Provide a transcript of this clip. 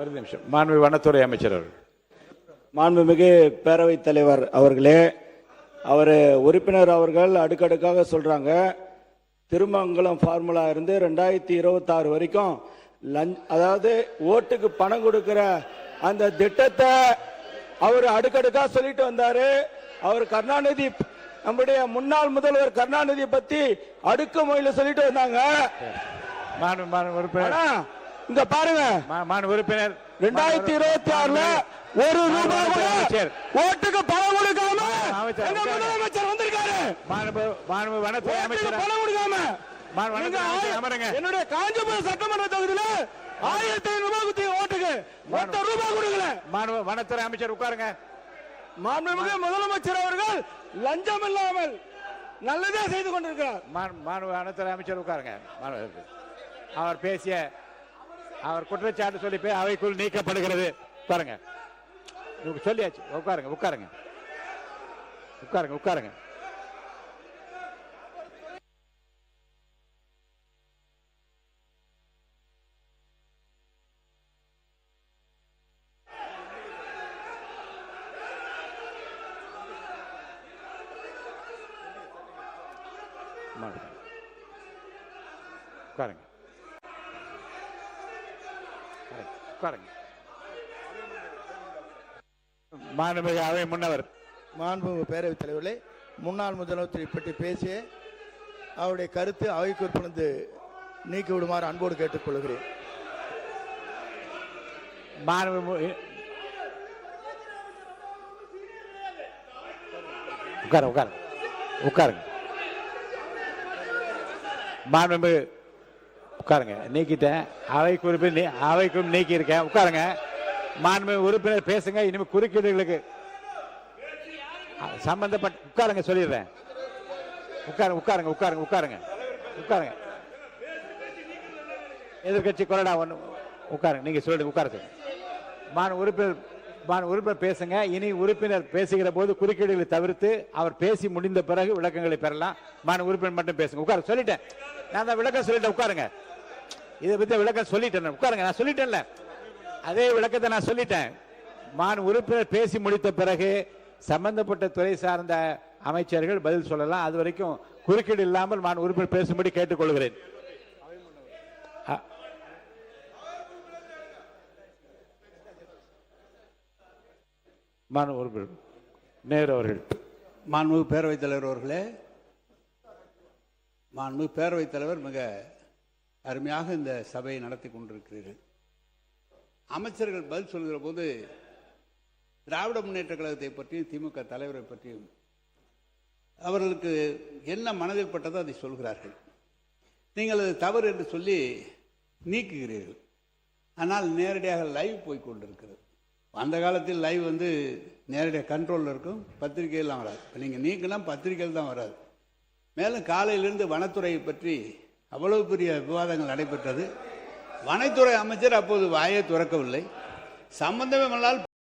ஒரு நிமிஷம். மாண்புமிகு வனத்துறை அமைச்சர் அவர்கள். மாண்புமிகு பேரவைத் தலைவர் அவர்களே, அவர் உறுப்பினர் அவர்கள் அடுக்கடுக்காக சொல்றாங்க. திருமங்கலம் ஃபார்முலா இருந்து 2026 வரைக்கும் அதாவது ஓட்டுக்கு பணம் கொடுக்கிற அந்த திட்டத்தை அவர் அடுக்கடுக்கா சொல்லிட்டு வந்தாரு. அவர் கருணாநிதி, நம்முடைய முன்னாள் முதல்வர் கருணாநிதி பத்தி அடுக்குமொழியில சொல்லிட்டு வந்தாங்க. இங்க பாருங்க, உறுப்பினர் 2026ல ஒரு ரூபாய் கூட ஓட்டுக்கு பணம் கொடுக்காம முதலமைச்சர் வந்திருக்காரு. வனத்துறை அமைச்சர் பணம் கொடுக்காம என்னுடைய காஞ்சிபுரம் சட்டமன்ற தொகுதியில 1500 ரூபாய் ஓட்டுக்கு மொத்த ரூபாய் கொடுக்கல. வனத்துறை அமைச்சர் உட்காருங்க. மாண்புமிகு முதலமைச்சர் அவர்கள் லஞ்சம் இல்லாமல் நல்லதே செய்து கொண்டிருக்கிறார். வனத்துறை அமைச்சர் உட்காருங்க. அவர் பேசிய அவர் குற்றச்சாட்டு சொல்லி அவைக்குள் நீக்கப்படுகிறது. உட்காருங்க. சொல்லியாச்சு. உட்காருங்க உட்காருங்க உட்காருங்க உட்காருங்க. உட்காருங்க உட்காருங்க. மாண்புமிகு அவை முன்னவர். மாண்புமிகு பேரவைத் தலைவர்களே, முன்னாள் முதலமைச்சரை பற்றி பேசிய அவருடைய கருத்து அவைக்கு உட்படுந்து நீக்கி விடுமாறு அன்போடு கேட்டுக்கொள்கிறேன். உட்கார உட்கார உட்காருங்க. மாண்புமிகு உட்காருங்க. நீக்கிட்டேன். அவைக்கும் நீக்கி இருக்கேன். உட்காருங்க. மாண்புமிகு உறுப்பினர் பேசுங்க. இனிமே குறுக்கீடுகளுக்கு சம்பந்தப்பட்ட உட்காருங்க சொல்லிடுறேன். உட்காருங்க உட்காருங்க உட்காருங்க உட்காருங்க உட்காருங்க. எதிர்கட்சி கொறடா ஒன்று உட்காருங்க. நீங்க சொல்லிட்டு உட்காருங்க. உறுப்பினர் பேசுங்க. இனி உறுப்பினர் பேசுகிற போது குறுக்கீடுகளை தவிர்த்து அவர் பேசி முடிந்த பிறகு விளக்கங்களை பெறலாம். உறுப்பினர் மட்டும் பேசுங்க. உட்கார சொல்லிட்டேன். நான் தான் விளக்கம் சொல்லிட்டேன். உட்காருங்க. இதை பத்தி விளக்கம் சொல்லிட்டேன். உட்காருங்க. நான் சொல்லிட்டேன்ல, அதே விளக்கத்தை நான் சொல்லிட்டேன். உறுப்பினர் பேசி முடித்த பிறகு சம்பந்தப்பட்ட துறை சார்ந்த அமைச்சர்கள் பதில் சொல்லலாம். அது வரைக்கும் குறுக்கீடு இல்லாமல் உறுப்பினர் பேசும்படி கேட்டுக்கொள்கிறேன். உறுப்பினர் நேரு அவர்கள். மாண்புமிகு பேரவைத் தலைவர் அவர்களே, மாண்புமிகு பேரவைத் தலைவர் மிக அருமையாக இந்த சபையை நடத்தி கொண்டிருக்கிறீர்கள். அமைச்சர்கள் பதில் சொல்கிற போது திராவிட முன்னேற்ற கழகத்தை பற்றியும் திமுக தலைவரை பற்றியும் அவர்களுக்கு என்ன மனதில் பட்டதோ அதை சொல்கிறார்கள். நீங்கள் அது தவறு என்று சொல்லி நீக்குகிறீர்கள். ஆனால் நேரடியாக லைவ் போய் கொண்டிருக்கிறது. அந்த காலத்தில் லைவ் நேரடியாக கண்ட்ரோலில் இருக்கும், பத்திரிகையெல்லாம் வராது. இப்போ நீங்கள் நீக்கினா பத்திரிகையில் தான் வராது. மேலும் காலையிலிருந்து வனத்துறையை பற்றி அவ்வளவு பெரிய விவாதங்கள் நடைபெற்றது. வனத்துறை அமைச்சர் அப்போது வாயை துறக்கவில்லை. சம்பந்தமே இல்லாமல்